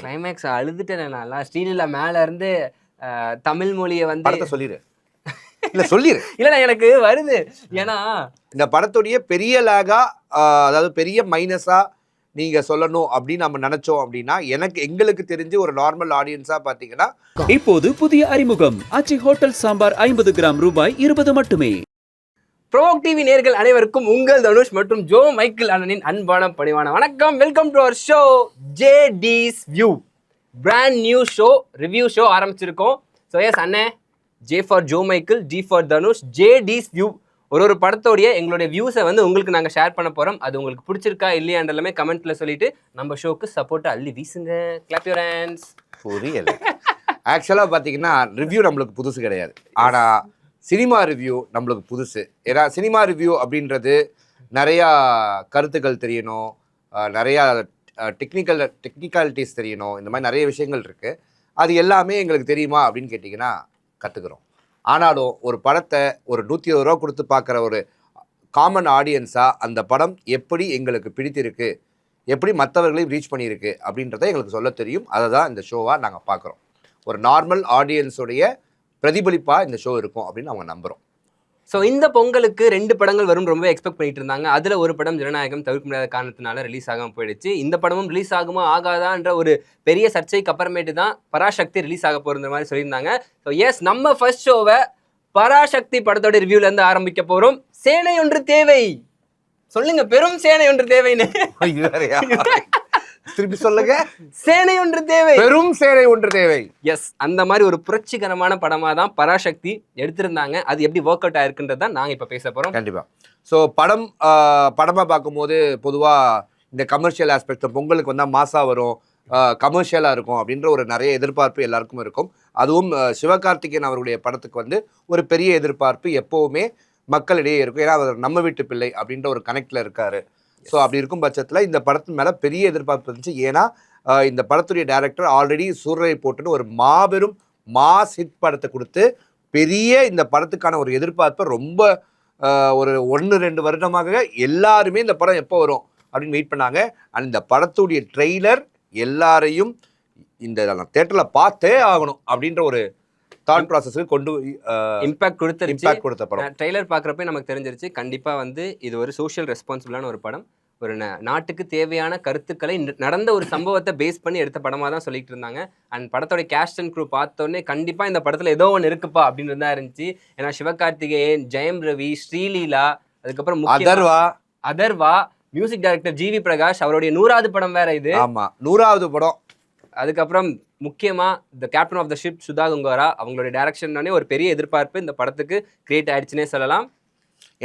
Climax அழுதுட்டேன் நான். ஸ்ரீலீலா மேல இருந்து தமிழ் மொழியை வந்து படத்தை சொல்லிடு. இல்ல சொல்லிடு. இல்ல எனக்கு வருது. ஏன்னா இந்த படத்துடைய பெரிய லேகா, அதாவது பெரிய மைனஸா நீங்க சொல்லணும் அப்படின்னு நம்ம நினைச்சோம் அப்படின்னா, எங்களுக்கு தெரிஞ்சு ஒரு நார்மல் ஆடியன்ஸா பாத்தீங்கன்னா, இப்போது புதிய அறிமுகம் ஆச்சி ஹோட்டல் சாம்பார் 50 கிராம் ரூபாய் 20 மட்டுமே. ப்ரோவோக் டிவி நேயர்கள் அனைவருக்கும் உங்கள் தனுஷ் மற்றும் ஜோ மைக்கேல் அண்ணனின் அன்பான பணிவான வணக்கம். Welcome to our show JD's View. Brand new show, review show ஆரம்பிச்சிருக்கோம். ஸோ எஸ் அண்ணே, J for Jo Michael, D for Dhanush, JD's View. ஒரு படத்தோடைய எங்களுடைய வியூஸை வந்து உங்களுக்கு நாங்கள் ஷேர் பண்ண போகிறோம். அது உங்களுக்கு பிடிச்சிருக்கா இல்லையான்றஎல்லாமே கமெண்ட்டில் சொல்லிட்டு நம்ம ஷோக்கு சப்போர்ட்டை அள்ளி வீசுங்க. Clap your hands. புரியல. ஆக்சுவலாக பார்த்தீங்கன்னா ரிவ்யூ நம்மளுக்கு புதுசு கிடையாது, ஆனால் சினிமா ரிவ்யூ நம்மளுக்கு புதுசு. ஏன்னா சினிமா ரிவ்யூ அப்படின்றது நிறையா கருத்துக்கள் தெரியணும், நிறையா டெக்னிக்காலிட்டிஸ் தெரியணும், இந்த மாதிரி நிறைய விஷயங்கள் இருக்குது. அது எல்லாமே எங்களுக்கு தெரியுமா அப்படின்னு கேட்டிங்கன்னா கற்றுக்குறோம். ஆனாலும் ஒரு படத்தை ஒரு 120 ரூபா கொடுத்து பார்க்குற ஒரு காமன் ஆடியன்ஸாக அந்த படம் எப்படி எங்களுக்கு பிடித்திருக்கு, எப்படி மற்றவர்களையும் ரீச் பண்ணியிருக்கு அப்படின்றத எங்களுக்கு சொல்ல தெரியும். அதை தான் இந்த ஷோவாக நாங்கள் பார்க்குறோம். ஒரு நார்மல் ஆடியன்ஸுடைய பிரதிபலிப்பாக இந்த ஷோ இருக்கும் அப்படின்னு அவங்க நம்புகிறோம். ஸோ இந்த பொங்கலுக்கு 2 படங்கள் வரும் ரொம்ப எக்ஸ்பெக்ட் பண்ணிட்டு இருந்தாங்க. அதில் ஒரு படம் ஜனநாயகம் தவிர்க்க முடியாத காரணத்தினால ரிலீஸ் ஆகாமல் போயிடுச்சு. இந்த படமும் ரிலீஸ் ஆகுமா ஆகாதான்ற ஒரு பெரிய சர்ச்சைக்கு அப்புறமேட்டு தான் பராசக்தி ரிலீஸ் ஆக போகிற மாதிரி சொல்லியிருந்தாங்க. ஸோ எஸ், நம்ம ஃபர்ஸ்ட் ஷோவை பராசக்தி படத்தோட ரிவ்யூலேருந்து ஆரம்பிக்க போகிறோம். சேனை ஒன்று தேவை. சொல்லுங்க, பெரும் சேனை ஒன்று தேவைன்னு. திருப்பி சொல்லுங்க. சேனை ஒன்று தேவை, பெரும் சேனை ஒன்று தேவை. எஸ், அந்த மாதிரி ஒரு புரட்சிகரமான படமாக தான் பராசக்தி எடுத்திருந்தாங்க. அது எப்படி ஒர்க் அவுட் ஆயிருக்குன்றது தான் நாங்கள் இப்போ பேச போகிறோம். கண்டிப்பாக. ஸோ படமாக பார்க்கும்போது பொதுவாக இந்த கமர்ஷியல் ஆஸ்பெக்ட், பொங்கலுக்கு வந்தால் மாசாக வரும், கமர்ஷியலாக இருக்கும் அப்படின்ற ஒரு நிறைய எதிர்பார்ப்பு எல்லாருக்கும் இருக்கும். அதுவும் சிவகார்த்திகேயன் அவருடைய படத்துக்கு வந்து ஒரு பெரிய எதிர்பார்ப்பு எப்போவுமே மக்களிடையே இருக்கும். ஏன்னா அவர் நம்ம வீட்டு பிள்ளை அப்படின்ற ஒரு கனெக்டில் இருக்கார். ஸோ அப்படி இருக்கும் பட்சத்தில் இந்த படத்தின் மேலே பெரிய எதிர்பார்ப்பு இருந்துச்சு. ஏன்னா இந்த படத்துடைய டைரக்டர் ஆல்ரெடி சூரரை போட்டுன்னு ஒரு மாபெரும் மாஸ் ஹிட் படத்தை கொடுத்து பெரிய இந்த படத்துக்கான ஒரு எதிர்பார்ப்பை ரொம்ப ஒரு 1-2 வருடமாக எல்லாருமே இந்த படம் எப்போ வரும் அப்படின்னு வெயிட் பண்ணாங்க. அண்ட் இந்த படத்துடைய ட்ரெய்லர் எல்லாரையும் இந்த தேட்டரில் பார்த்தே ஆகணும் அப்படின்ற ஒரு தாட் ப்ராசஸுக்கு கொண்டு இம்பாக்ட் கொடுத்த படம். ட்ரெய்லர் பார்க்குறப்ப நமக்கு தெரிஞ்சிருச்சு கண்டிப்பாக வந்து இது ஒரு சோஷியல் ரெஸ்பான்சிபிளான ஒரு படம். ஒரு நாட்டுக்கு தேவையான கருத்துக்களை நடந்த ஒரு சம்பவத்தை பேஸ் பண்ணி எடுத்த படமாக தான் சொல்லிட்டு இருந்தாங்க. அண்ட் படத்தோட கேஸ்ட் அண்ட் க்ரூ பார்த்தோன்னே கண்டிப்பாக இந்த படத்தில் ஏதோ ஒன்று இருக்குப்பா அப்படின்னு தான் இருந்துச்சு. ஏன்னா சிவகார்த்திகேயன், ஜெயம் ரவி, ஸ்ரீலீலா, அதுக்கப்புறம் Atharva, music director GV Prakash, அவருடைய 100வது படம் வேற இது. ஆமாம், 100வது படம். அதுக்கப்புறம் முக்கியமாக the captain of the ship Sudha Kongara, அவங்களுடைய டைரக்ஷன்னே ஒரு பெரிய எதிர்பார்ப்பு இந்த படத்துக்கு கிரியேட் ஆயிடுச்சுன்னே சொல்லலாம்.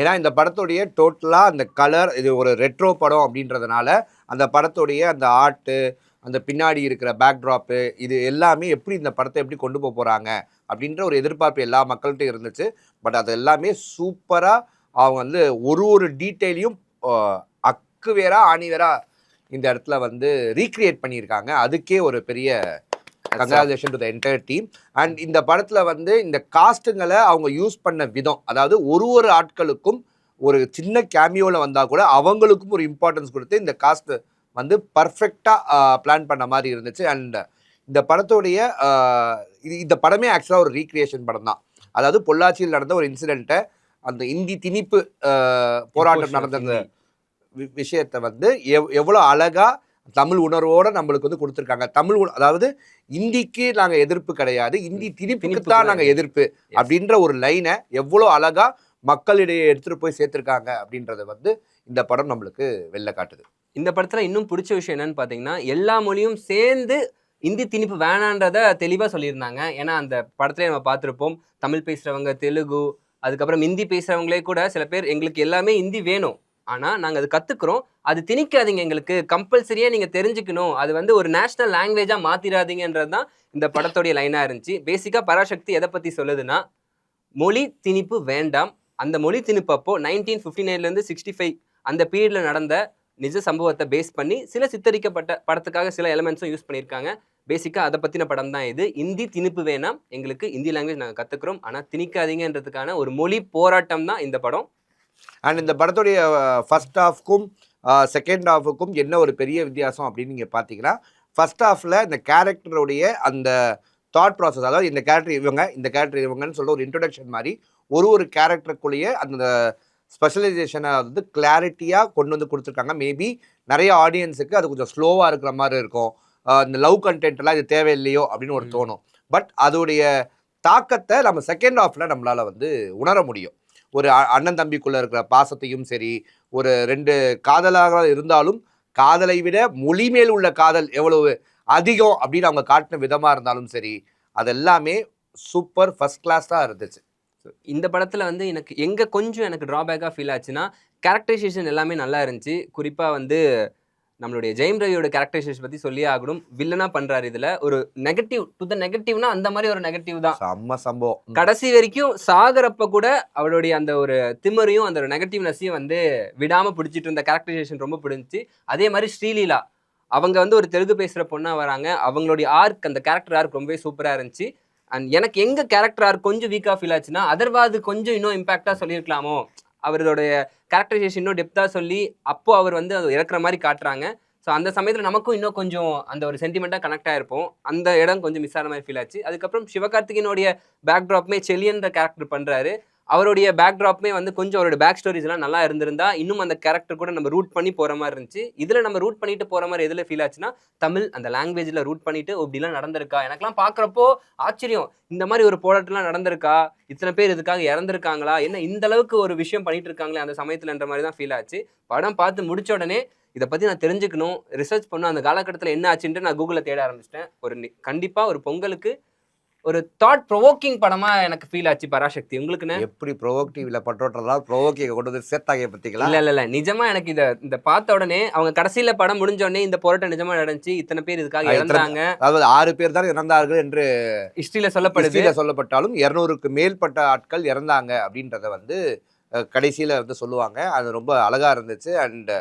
ஏன்னா இந்த படத்துடைய டோட்டலாக அந்த கலர், இது ஒரு ரெட்ரோ படம் அப்படின்றதுனால அந்த படத்துடைய அந்த ஆர்ட்டு, அந்த பின்னாடி இருக்கிற பேக்ட்ராப்பு, இது எல்லாமே எப்படி இந்த படத்தை எப்படி கொண்டு போக போகிறாங்க அப்படின்ற ஒரு எதிர்பார்ப்பு எல்லா மக்கள்கிட்டையும் இருந்துச்சு. பட் அது எல்லாமே சூப்பராக அவங்க வந்து ஒரு டீட்டெயிலையும் அக்கு வேறா ஆணி வேறா இந்த இடத்துல வந்து ரீக்ரியேட் பண்ணியிருக்காங்க. அதுக்கே ஒரு பெரிய congratulation to the entire team. And இந்த படத்தில் வந்து இந்த காஸ்ட்டுங்களை அவங்க யூஸ் பண்ண விதம், அதாவது ஒரு ஆட்களுக்கும் ஒரு சின்ன கேமியோவில் வந்தால் கூட அவங்களுக்கும் ஒரு இம்பார்ட்டன்ஸ் கொடுத்து இந்த காஸ்ட்டு வந்து பர்ஃபெக்டாக பிளான் பண்ண மாதிரி இருந்துச்சு. அண்ட் இந்த படத்துடைய இந்த படமே ஆக்சுவலாக ஒரு ரீக்ரியேஷன் படம் தான். அதாவது பொள்ளாச்சியில் நடந்த ஒரு இன்சிடெண்ட்டை, அந்த இந்தி திணிப்பு போராட்டம் நடந்த விஷயத்தை வந்து எவ்வளோ அழகாக தமிழ் உணர்வோடு நம்மளுக்கு வந்து கொடுத்துருக்காங்க. அதாவது இந்திக்கு நாங்கள் எதிர்ப்பு கிடையாது, இந்தி திணிப்புக்கு தான் நாங்கள் எதிர்ப்பு அப்படின்ற ஒரு லைனை எவ்வளோ அழகாக மக்களிடையே எடுத்துகிட்டு போய் சேர்த்துருக்காங்க அப்படின்றத வந்து இந்த படம் நம்மளுக்கு வெளில காட்டுது. இந்த படத்தில் இன்னும் பிடிச்ச விஷயம் என்னன்னு பார்த்தீங்கன்னா, எல்லா மொழியும் சேர்ந்து இந்தி திணிப்பு வேணான்றதை தெளிவாக சொல்லியிருந்தாங்க. ஏன்னா அந்த படத்துல நம்ம பார்த்துருப்போம், தமிழ் பேசுகிறவங்க, தெலுங்கு, அதுக்கப்புறம் ஹிந்தி பேசுகிறவங்களே கூட சில பேர் எங்களுக்கு எல்லாமே ஹிந்தி வேணும், ஆனால் நாங்கள் அது கற்றுக்குறோம், அது திணிக்காதீங்க, எங்களுக்கு கம்பல்சரியாக நீங்கள் தெரிஞ்சுக்கணும், அது வந்து ஒரு நேஷ்னல் லாங்குவேஜாக மாற்றிடாதீங்கன்றது தான் இந்த படத்தோடைய லைனாக இருந்துச்சு. பேசிக்காக பராசக்தி எதை பற்றி சொல்லுதுன்னா, மொழி திணிப்பு வேண்டாம். அந்த மொழி திணிப்பு அப்போ 1959 65 அந்த பீரியடில் நடந்த நிஜ சம்பவத்தை பேஸ் பண்ணி சில சித்தரிக்கப்பட்ட படத்துக்காக சில எலிமெண்ட்ஸும் யூஸ் பண்ணியிருக்காங்க. பேசிக்காக அதை பற்றின படம் தான் இது. இந்தி திணிப்பு வேணாம், எங்களுக்கு இந்தி லாங்குவேஜ் நாங்கள் கற்றுக்குறோம், ஆனால் திணிக்காதீங்கன்றதுக்கான ஒரு மொழி போராட்டம் தான் இந்த படம். அண்ட் இந்த படத்துடைய ஃபர்ஸ்ட் ஹாஃப்க்கும் செகண்ட் ஹாஃபுக்கும் என்ன ஒரு பெரிய வித்தியாசம் அப்படின்னு நீங்கள் பார்த்தீங்கன்னா, ஃபர்ஸ்ட் ஹாஃப்ல இந்த கேரக்டருடைய அந்த தாட் ப்ராசஸ், அதாவது இந்த கேரக்டர் இவங்க, இந்த கேரக்டர் இவங்கன்னு சொல்ற ஒரு இன்ட்ரோடக்ஷன் மாதிரி ஒரு கேரக்டருக்குள்ளேயே அந்த ஸ்பெஷலைசேஷனை வந்து கிளாரிட்டியாக கொண்டு வந்து கொடுத்துருக்காங்க. மேபி நிறைய ஆடியன்ஸுக்கு அது கொஞ்சம் ஸ்லோவாக இருக்கிற மாதிரி இருக்கும். இந்த லவ் கண்டென்ட் எல்லாம் இது தேவையில்லையோ அப்படின்னு ஒரு தோணும். பட் அதோடைய தாக்கத்தை நம்ம செகண்ட் ஹாஃப்ல நம்மளால வந்து உணர முடியும். ஒரு அண்ணன் தம்பிக்குள்ள இருக்கிற பாசத்தையும் சரி, ஒரு 2 காதலாக இருந்தாலும் காதலை விட மொழி மேல் உள்ள காதல் எவ்வளவு அதிகம் அப்படின்னு அவங்க காட்டின விதமா இருந்தாலும் சரி, அதெல்லாமே சூப்பர் ஃபர்ஸ்ட் கிளாஸா இருந்துச்சு. இந்த படத்துல வந்து எனக்கு எங்க கொஞ்சம் எனக்கு டிராபேக்கா ஃபீல் ஆச்சுன்னா, கேரக்டரைசேஷன் எல்லாமே நல்லா இருந்துச்சு. குறிப்பா வந்து நம்மளுடைய ஜெயம் ரவியோட கேரக்டரைசேஷன் பத்தி சொல்லியே ஆகணும். வில்லனா பண்றாரு இதுல. ஒரு நெகட்டிவ் டு த நெகட்டிவ்னா அந்த மாதிரி ஒரு நெகட்டிவ் தான். செம்ம சம்பவம். கடைசி வரைக்கும் சாகரப்ப கூட அவருடைய அந்த ஒரு திமிரையும் அந்த ஒரு நெகட்டிவ்னஸையும் வந்து விடாம பிடிச்சிட்டு இருந்த கேரக்டரைசேஷன் ரொம்ப பிடிச்சி. அதே மாதிரி ஸ்ரீலீலா அவங்க வந்து ஒரு தெலுங்கு பேசுற பொண்ணா வராங்க. அவங்களுடைய ஆர்க், அந்த கேரக்டர் ஆர்க் ரொம்பவே சூப்பரா இருந்துச்சு. அண்ட் எனக்கு எங்க கேரக்டர் ஆர்க் கொஞ்சம் வீக்கா ஃபீல் ஆச்சுன்னா, அதர்வாது கொஞ்சம் இன்னும் இம்பாக்டா சொல்லியிருக்கலாமோ, அவருடைய கேரக்டரைசேஷன் இன்னும் டெப்தா சொல்லி அப்போ அவர் வந்து அது இறக்குற மாதிரி காட்டுறாங்க. ஸோ அந்த சமயத்தில் நமக்கும் இன்னும் கொஞ்சம் அந்த ஒரு சென்டிமெண்ட்டாக கனெக்ட் ஆகிருப்போம். அந்த இடம் கொஞ்சம் மிஸ் ஆன மாதிரி ஃபீல் ஆச்சு. அதுக்கப்புறம் சிவகார்த்திகேயனுடைய பேக்ட்ராப்புமே செலியன்ற கேரக்டர் பண்ணுறாரு. அவருடைய பேக்ட்ராப்புமே வந்து கொஞ்சம் அவருடைய பேக் ஸ்டோரிஸ்லாம் நல்லா இருந்திருந்தா இன்னும் அந்த கேரக்டர் கூட நம்ம ரூட் பண்ணி போகிற மாதிரி இருந்துச்சு. இதில் நம்ம ரூட் பண்ணிட்டு போகிற மாதிரி எதில் ஃபீல் ஆச்சுன்னா, தமிழ் அந்த லாங்குவேஜில் ரூட் பண்ணிட்டு இப்படிலாம் நடந்திருக்கா, எனக்குலாம் பார்க்குறப்போ ஆச்சரியம். இந்த மாதிரி ஒரு போராட்டம்லாம் நடந்திருக்கா, இத்தனை பேர் இதுக்காக இறந்துருக்காங்களா, என்ன இந்த அளவுக்கு ஒரு விஷயம் பண்ணிட்டு இருக்காங்களே அந்த சமயத்துலன்ற மாதிரி தான் ஃபீல் ஆச்சு. படம் பார்த்து முடிச்ச உடனே இதை பற்றி நான் தெரிஞ்சுக்கணும், ரிசர்ச் பண்ணணும், அந்த காலகட்டத்தில் என்ன ஆச்சுன்ட்டு நான் கூகுளில் தேட ஆரம்பிச்சிட்டேன். கண்டிப்பாக ஒரு பொங்கலுக்கு ஒரு தாட் ப்ரொவோக்கிங் படமா எனக்கு ஃபீல் ஆச்சு பராசக்தி. உங்களுக்குன்னு எப்படி ப்ரொவோக்டிவ்ல பண்றோன்றதா ப்ரொவோக்கிங்க கொண்டு வந்து சேர்த்தாங்க பத்திங்களா? இல்ல நிஜமா எனக்கு இந்த பார்த்த உடனே அவங்க கடைசியில படம் முடிஞ்ச உடனே இந்த போராட்டம் நிஜமா நடந்துச்சு, இத்தனை பேர் இதுக்காக இறந்தாங்க, அதாவது 6 பேர் தான் இறந்தார்கள் என்று ஹிஸ்டரியில சொல்லப்பட்டாலும் 200க்கு மேற்பட்ட ஆட்கள் இறந்தாங்க அப்படின்றத வந்து கடைசியில வந்து சொல்லுவாங்க. அது ரொம்ப அழகா இருந்துச்சு. அண்ட்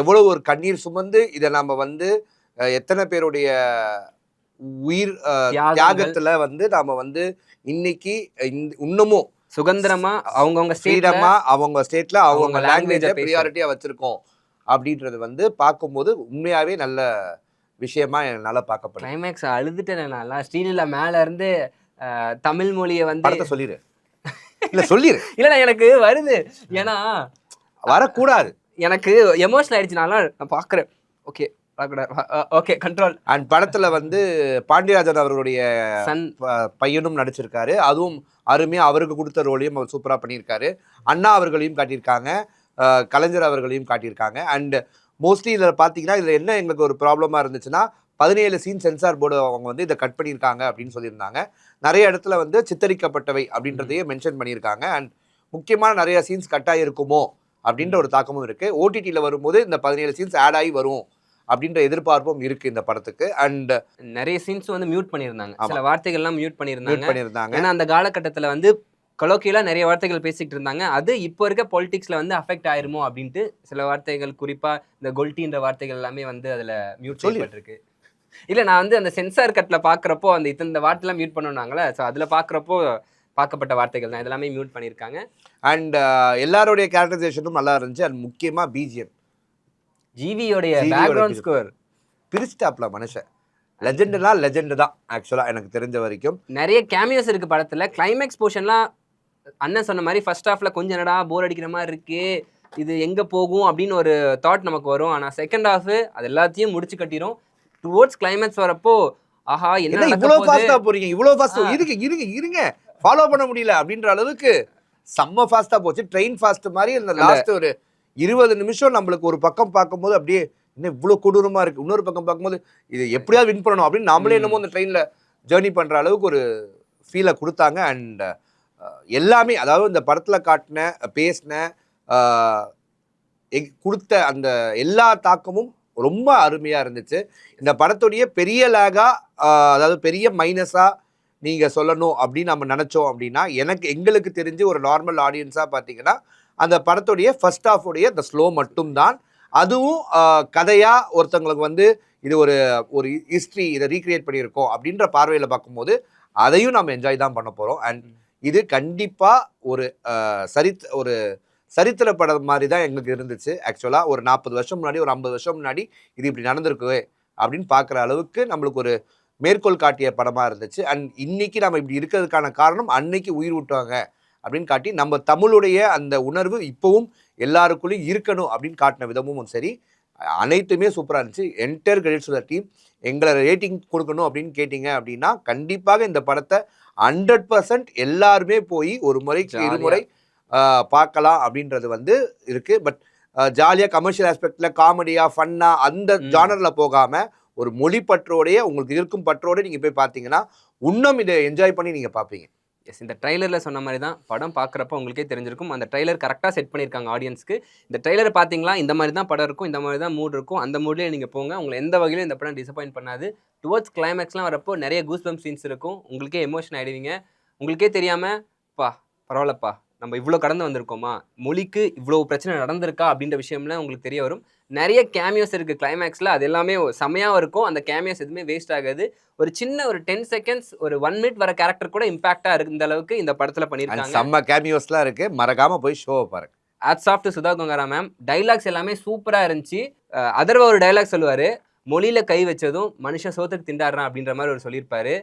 எவ்வளவு ஒரு கண்ணீர் சுமந்து இதை நம்ம வந்து எத்தனை பேருடைய உயிர் தியாகத்துல வந்து நாம வந்து இன்னைக்கு இன்னமும் சுதந்திரமா அவங்க ஸ்டேட்ல அவங்க லாங்குவேஜை பிரியாரிட்டியா வச்சிருக்கோம் அப்படின்றது வந்து பார்க்கும்போது உண்மையாவே நல்ல விஷயமா என்னால பார்க்கப்படும். கிளைமேக்ஸ் அழுதுட்டேன் நான். ஸ்ரீலீலா மேல இருந்து தமிழ் மொழியை வந்து படத்தை சொல்லிடு. இல்ல சொல்லிடு. இல்ல எனக்கு வருது, ஏன்னா வரக்கூடாது, எனக்கு எமோஷனல் ஆயிடுச்சு. நான் பாக்குறேன். Okay control. அண்ட் படத்துல வந்து பாண்டியராஜன் அவர்களுடைய பையனும் நடிச்சிருக்காரு. அதுவும் அருமையா அவருக்கு கொடுத்த ரோலையும் அவர் சூப்பரா பண்ணியிருக்காரு. அண்ணா அவர்களையும் காட்டியிருக்காங்க, கலைஞர் அவர்களையும் காட்டியிருக்காங்க. அண்ட் மோஸ்ட்லி இதில் பார்த்தீங்கன்னா இதில் என்ன எங்களுக்கு ஒரு ப்ராப்ளமாக இருந்துச்சுன்னா, 17 சீன் சென்சார் போர்டு அவங்க வந்து இதை கட் பண்ணியிருக்காங்க அப்படின்னு சொல்லியிருந்தாங்க. நிறைய இடத்துல வந்து சித்தரிக்கப்பட்டவை அப்படின்றதையே மென்ஷன் பண்ணியிருக்காங்க. அண்ட் முக்கியமான நிறைய சீன்ஸ் கட் ஆகிருக்குமோ அப்படின்ற ஒரு தாக்கமும் இருக்குது. ஓடிடியில் வரும்போது இந்த 17 சீன்ஸ் ஆட் ஆகி வரும் அப்படின்ற எதிர்பார்ப்பும் இருக்கு இந்த படத்துக்கு. அண்ட் நிறைய சீன்ஸ் வந்து மியூட் பண்ணியிருந்தாங்க, சில வார்த்தைகள்லாம் மியூட் பண்ணியிருந்தாங்க. ஏன்னா அந்த காலகட்டத்தில் வந்து கொலோக்கியலாக நிறைய வார்த்தைகள் பேசிக்கிட்டு இருந்தாங்க. அது இப்போ இருக்க பொலிட்டிக்ஸில் வந்து அஃபெக்ட் ஆயிருமோ அப்படின்ட்டு சில வார்த்தைகள், குறிப்பாக இந்த கொல்ட்டின்ற வார்த்தைகள் எல்லாமே வந்து அதில் மியூட் செய்யப்பட்டிருக்கு. இல்லை, நான் வந்து அந்த சென்சார் கட்டில் பார்க்குறப்போ அந்த இந்த வார்த்தைலாம் மியூட் பண்ணுனாங்களே, ஸோ அதில் பார்க்குறப்போ பார்க்கப்பட்ட வார்த்தைகள் தான் இதெல்லாமே மியூட் பண்ணியிருக்காங்க. அண்ட் எல்லாருடைய கேரக்டரைசேஷனும் நல்லா இருந்துச்சு. அண்ட் முக்கியமாக பிஜிஎம், ஜிவியோடைய பேக்ரவுண்ட் ஸ்கோர் பிரிஸ்டாப்ல மனுஷன் லெஜெண்டுனா லெஜெண்டு தான் ஆக்சுவலாக எனக்கு தெரிஞ்ச வரைக்கும். நிறைய கேமியோஸ் இருக்குது படத்தில். கிளைமேக்ஸ் போர்ஷன்லாம் அண்ணன் சொன்ன மாதிரி ஃபர்ஸ்ட் ஹாஃப்ல கொஞ்சம் என்னடா போர் அடிக்கிற மாதிரி இருக்கு, இது எங்கே போகும் அப்படின்னு ஒரு தாட் நமக்கு வரும். ஆனால் செகண்ட் ஹாஃப் அது எல்லாத்தையும் முடிச்சு கட்டிடும். டுவோர்ட்ஸ் கிளைமேக்ஸ் வரப்போ ஆஹா என்ன இவ்வளோ ஃபாஸ்ட்டாக போறீங்க, இவ்வளோ ஃபாஸ்ட்டாக இருங்க ஃபாலோ பண்ண முடியல அப்படின்ற அளவுக்கு செம்ம ஃபாஸ்ட்டாக போச்சு. ட்ரெயின் ஃபாஸ்ட் மாதிரி இந்த லாஸ்ட் ஒரு 20 நிமிஷம் நம்மளுக்கு ஒரு பக்கம் பார்க்கும்போது அப்படியே இன்னும் இவ்வளோ கொடூரமாக இருக்குது, இன்னொரு பக்கம் பார்க்கும்போது இது எப்படியாவது வின் பண்ணணும் அப்படின்னு நம்மளே என்னமோ அந்த ட்ரெயினில் ஜேர்னி பண்ணுற அளவுக்கு ஒரு ஃபீலை கொடுத்தாங்க. அண்ட் எல்லாமே, அதாவது இந்த படத்தில் காட்டின பேசின கொடுத்த அந்த எல்லா தாக்கமும் ரொம்ப அருமையாக இருந்துச்சு. இந்த படத்துடைய பெரிய லேகாக, அதாவது பெரிய மைனஸாக நீங்கள் சொல்லணும் அப்படின்னு நம்ம நினச்சோம் அப்படின்னா, எங்களுக்கு தெரிஞ்சு ஒரு நார்மல் ஆடியன்ஸாக பார்த்தீங்கன்னா அந்த படத்துடைய ஃபர்ஸ்ட் ஹாஃபுடைய இந்த ஸ்லோ மட்டும்தான். அதுவும் கதையாக ஒருத்தவங்களுக்கு வந்து இது ஒரு ஹிஸ்ட்ரி, இதை ரீக்ரியேட் பண்ணியிருக்கோம் அப்படின்ற பார்வையில் பார்க்கும்போது அதையும் நம்ம என்ஜாய் தான் பண்ண போகிறோம். அண்ட் இது கண்டிப்பாக ஒரு சரித்திர படம் மாதிரி தான் எங்களுக்கு இருந்துச்சு. ஆக்சுவலாக ஒரு 40 வருஷம் முன்னாடி, ஒரு 50 வருஷம் முன்னாடி இது இப்படி நடந்திருக்கு அப்படின்னு பார்க்குற அளவுக்கு நம்மளுக்கு ஒரு மேற்கோள் காட்டிய படமாக இருந்துச்சு. அண்ட் இன்னைக்கு நம்ம இப்படி இருக்கிறதுக்கான காரணம் அன்னைக்கு உயிர் விட்டாங்க அப்படின்னு காட்டி நம்ம தமிழுடைய அந்த உணர்வு இப்போவும் எல்லாருக்குள்ளேயும் இருக்கணும் அப்படின்னு காட்டின விதமும் சரி, அனைத்துமே சூப்பராக இருந்துச்சு. Entire credits to the team. எங்களை ரேட்டிங் கொடுக்கணும் அப்படின்னு கேட்டிங்க அப்படின்னா கண்டிப்பாக இந்த படத்தை 100% எல்லாருமே போய் ஒரு முறைக்கு இருமுறை பார்க்கலாம் அப்படின்றது வந்து இருக்குது. பட் ஜாலியாக கமர்ஷியல் ஆஸ்பெக்டில் காமெடியாக ஃபன்னாக அந்த ஜானரில் போகாமல் ஒரு மொழி பற்றோடைய உங்களுக்கு இருக்கும் பற்றோட நீங்கள் போய் பார்த்தீங்கன்னா இன்னும் இதை என்ஜாய் பண்ணி நீங்கள் பார்ப்பீங்க. எஸ், இந்த ட்ரைலரில் சொன்ன மாதிரி தான் படம் பார்க்குறப்ப உங்களுக்கே தெரிஞ்சிருக்கும். அந்த ட்ரைலர் கரெக்டாக செட் பண்ணியிருக்காங்க ஆடியன்ஸ்க்கு. இந்த ட்ரைலரை பார்த்தீங்களா, இந்த மாதிரி தான் படம் இருக்கும், இந்த மாதிரி தான் மூட் இருக்கும், அந்த மூட்லேயே நீங்கள் போங்க. உங்களை எந்த வகையிலும் இந்த படம் டிசப்பாயின்ட் பண்ணாது. டுவர்ட்ஸ் கிளைமேக்ஸ்லாம் வரப்போ நிறைய கூஸ்பம்ப் சீன்ஸ் இருக்கும். உங்களுக்கே எமோஷன் ஆகிடுவீங்க. உங்களுக்கே தெரியாமல் பரவாயில்லப்பா நம்ம இவ்வளோ கடந்து வந்திருக்கோமா, மொழிக்கு இவ்வளோ பிரச்சனை நடந்திருக்கா அப்படின்ற விஷயம்லாம் உங்களுக்கு தெரிய வரும். நிறைய கேமியோஸ் இருக்குது கிளைமேக்ஸில். அது எல்லாமே செம்மையாக இருக்கும். அந்த கேமியோஸ் எதுவுமே வேஸ்ட் ஆகாது. ஒரு சின்ன ஒரு 10 செகண்ட்ஸ் ஒரு 1 மினிட் வர கேரக்டர் கூட இம்பாக்டாக இருக்கு. இந்த அளவுக்கு இந்த படத்தில் பண்ணியிருக்காங்க. செம்ம கேமியோஸ்லாம் இருக்குது, மறக்காமல் போய் ஷோவை பாருங்க. Hats off to Sudha Kongara ma'am. Dialogues எல்லாமே சூப்பராக இருந்துச்சு. அதர்வா ஒரு டைலாக் சொல்லுவார், மொழியில் கை வச்சதும் மனுஷன் சோத்துக்கு திண்டாடுறான் அப்படின்ற மாதிரி ஒரு சொல்லியிருப்பாரு.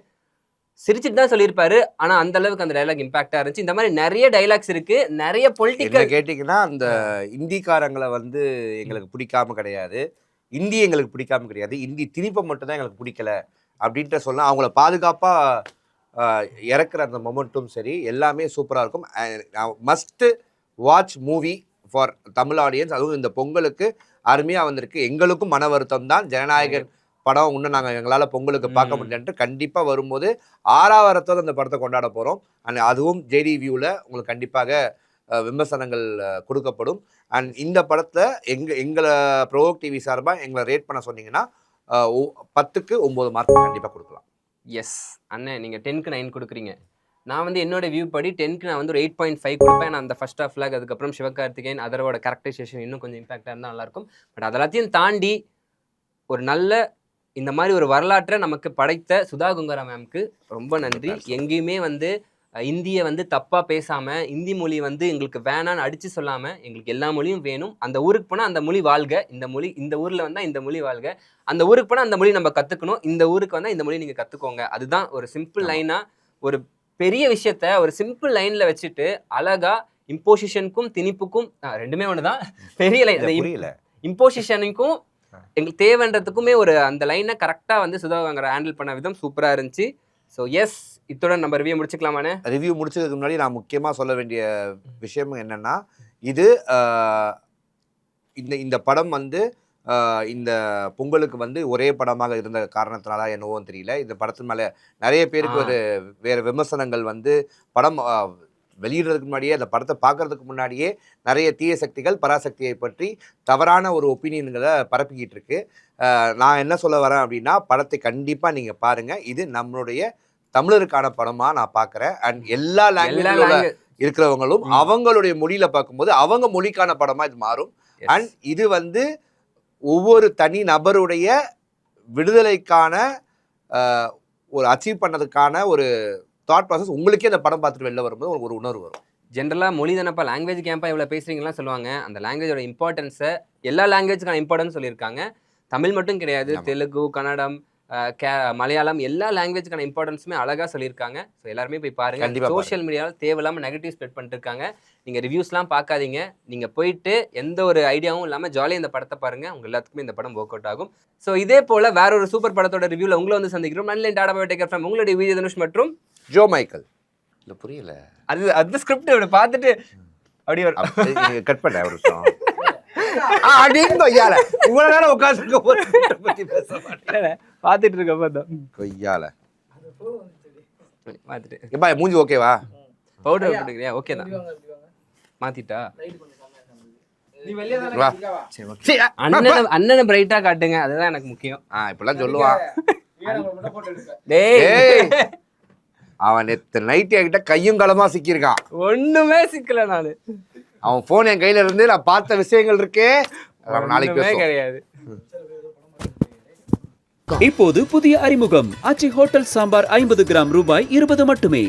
சிரிச்சுட்டு தான் சொல்லியிருப்பாரு, ஆனால் அந்த அளவுக்கு அந்த டைலாக் இம்பாக்டாக இருந்துச்சு. இந்த மாதிரி நிறைய டைலாக்ஸ் இருக்கு. நிறைய பொலிட்டிக்கல் கேட்டிங்கன்னா அந்த இந்திக்காரங்களை வந்து எங்களுக்கு பிடிக்காம கிடையாது, இந்தி எங்களுக்கு பிடிக்காம கிடையாது, இந்தி திணிப்பை மட்டும் தான் எங்களுக்கு பிடிக்கல அப்படின்ட்டு சொன்னால் அவங்கள பாதுகாப்பாக இறக்குற அந்த மொமெண்ட்டும் சரி எல்லாமே சூப்பராக இருக்கும். Must watch movie for Tamil audience. அதுவும் இந்த பொங்கலுக்கு அருமையாக வந்திருக்கு. எங்களுக்கும் மன வருத்தம் தான், ஜனநாயகன் படம் இன்னும் நாங்கள் எங்களால் பொங்கலுக்கு பார்க்க முடியலன்ட்டு கண்டிப்பாக வரும்போது 6ஆவது வாரத்தோடு அந்த படத்தை கொண்டாட போகிறோம். அண்ட் அதுவும் ஜேடி வியூவில் உங்களுக்கு கண்டிப்பாக விமர்சனங்கள் கொடுக்கப்படும். அண்ட் இந்த படத்தை எங்களை ப்ரோவோக் டிவி சார்பாக எங்களை ரேட் பண்ண சொன்னீங்கன்னா 10க்கு 9 மார்க் கண்டிப்பாக கொடுக்கலாம். எஸ் அண்ணே, நீங்கள் 10க்கு 9 கொடுக்குறீங்க. நான் வந்து என்னோட வியூ படி 10க்கு நான் வந்து ஒரு 8.5 கொடுப்பேன். நான் அந்த ஃபர்ஸ்ட் ஆஃப் ஃபிளாக், அதுக்கப்புறம் சிவகார்த்திகேயன் அதரோட கேரக்டரைசேஷன் இன்னும் கொஞ்சம் இம்பாக்டாக இருந்தால் நல்லாயிருக்கும். பட் அதெல்லாத்தையும் தாண்டி ஒரு நல்ல இந்த மாதிரி ஒரு வரலாற்றை நமக்கு படைத்த சுதா கொங்கரா மேம்க்கு ரொம்ப நன்றி. எங்கேயுமே வந்து இந்தியை வந்து தப்பாக பேசாமல், இந்தி மொழி வந்து எங்களுக்கு வேணான்னு அடித்து சொல்லாமல், எங்களுக்கு எல்லா மொழியும் வேணும், அந்த ஊருக்கு போனால் அந்த மொழி வாழ்க, இந்த ஊரில் வந்தால் இந்த மொழி வாழ்க, அந்த ஊருக்கு போனால் அந்த மொழி நம்ம கற்றுக்கணும், இந்த ஊருக்கு வந்தால் இந்த மொழி நீங்கள் கற்றுக்கோங்க. அதுதான் ஒரு சிம்பிள் லைனாக ஒரு பெரிய விஷயத்த ஒரு சிம்பிள் லைனில் வச்சுட்டு அழகா இம்போசிஷனுக்கும் திணிப்புக்கும் ரெண்டுமே ஒன்று தான். பெரிய லைன் இம்போசிஷனுக்கும் எங்களுக்கு தேவைன்றதுக்குமே ஒரு அந்த லைனை கரெக்டாக வந்து சுதா கொங்கரா ஹேண்டில் பண்ண விதம் சூப்பராக இருந்துச்சு. ஸோ எஸ், இத்துடன் நம்ம ரிவ்யூ முடிச்சுக்கலாமாண்ணே? ரிவ்யூ முடிச்சதுக்கு முன்னாடி நான் முக்கியமாக சொல்ல வேண்டிய விஷயம் என்னென்னா, இது இந்த படம் வந்து இந்த பொங்கலுக்கு வந்து ஒரே படமாக இருந்த காரணத்தினால என்னவோ தெரியல, இந்த படத்து மேலே நிறைய பேருக்கு ஒரு வேறு விமர்சனங்கள் வந்து படம் வெளியிடுறதுக்கு முன்னாடியே, அந்த படத்தை பார்க்கறதுக்கு முன்னாடியே நிறைய தீய சக்திகள் பராசக்தியை பற்றி தவறான ஒரு ஒப்பீனியன்களை பரப்பிக்கிட்டு இருக்கு. நான் என்ன சொல்ல வரேன் அப்படின்னா, படத்தை கண்டிப்பாக நீங்கள் பாருங்கள். இது நம்மளுடைய தமிழருக்கான படமாக நான் பார்க்குறேன். அண்ட் எல்லா லாங்குவேஜோட இருக்கிறவங்களும் அவங்களுடைய மொழியில் பார்க்கும்போது அவங்க மொழிக்கான படமாக இது மாறும். அண்ட் இது வந்து ஒவ்வொரு தனி நபருடைய விடுதலைக்கான ஒரு அச்சீவ் பண்ணதுக்கான ஒரு தாட் ப்ராசஸ். உங்களுக்கே அந்த படம் பார்த்துட்டு வெளில வரும்போது ஒரு உணர்வு வரும். ஜென்ரலாக மொழி தானப்பா, லாங்குவேஜ் கேம்பா இவ்வளோ பேசுகிறீங்களாம் சொல்லுவாங்க. அந்த லாங்குவேஜோட இம்பார்ட்டன்ஸை எல்லா லாங்குவேஜுக்கான இம்பார்ட்டன்ஸ் சொல்லியிருக்காங்க. தமிழ் மட்டும் கிடையாது, தெலுங்கு, கன்னடம், மலையாளம் எல்லா லாங்குவேஜுக்கான இம்பார்ட்டன்ஸுமே அழகாக சொல்லியிருக்காங்க. ஸோ எல்லாருமே போய் பாருங்கள். சோஷியல் மீடியாவில் தேவையில்லாமல் நெகட்டிவ் ஸ்ப்ரெட் பண்ணிட்டுருக்காங்க. நீங்கள் ரிவ்யூஸ்லாம் பார்க்காதீங்க, நீங்கள் போயிட்டு எந்த ஒரு ஐடியாவும் இல்லாமல் ஜாலியாக இந்த படத்தை பாருங்கள். உங்கள் எல்லாத்துக்குமே இந்த படம் ஒர்க் அவுட் ஆகும். ஸோ இதே போல் வேற ஒரு சூப்பர் படத்தோட ரிவ்யூவில் உங்களை வந்து சந்திக்கிறோம். நல்ல டாடா பை டேக்கர் ஃப்ரம் உங்களுடைய விஜய் தனுஷ் மற்றும் ஜோ மைக்கேல். இல்லை புரியல, அது ஸ்கிரிப்ட் இப்படி பார்த்துட்டு அப்படியே கட் பண்ண ஒரு விஷயம் இவ்வளவு நேரம் உட்காந்து பார்த்துட்டு இருக்க கொய்யால பார்த்துட்டு மூஞ்சி ஓகேவா? பவுடர் போட்டுக்கிறியா? ஓகே தான், மாத்திட்டா. அண்ணனை பிரைட்டா காட்டுங்க, அதுதான் எனக்கு முக்கியம். இப்பெல்லாம் சொல்லுவான். அவன் நேத்து நைட் என்கிட்ட கையும் களமா சிக்கியிருக்கான். ஒண்ணுமே சிக்கல. அவன் போன் என் கையில இருந்து நான் பார்த்த விஷயங்கள் இருக்கே, நாளைக்கு கிடையாது. இப்போது புதிய அறிமுகம் ஆச்சி ஹோட்டல் சாம்பார் 50 கிராம் ரூபாய் 20 மட்டுமே.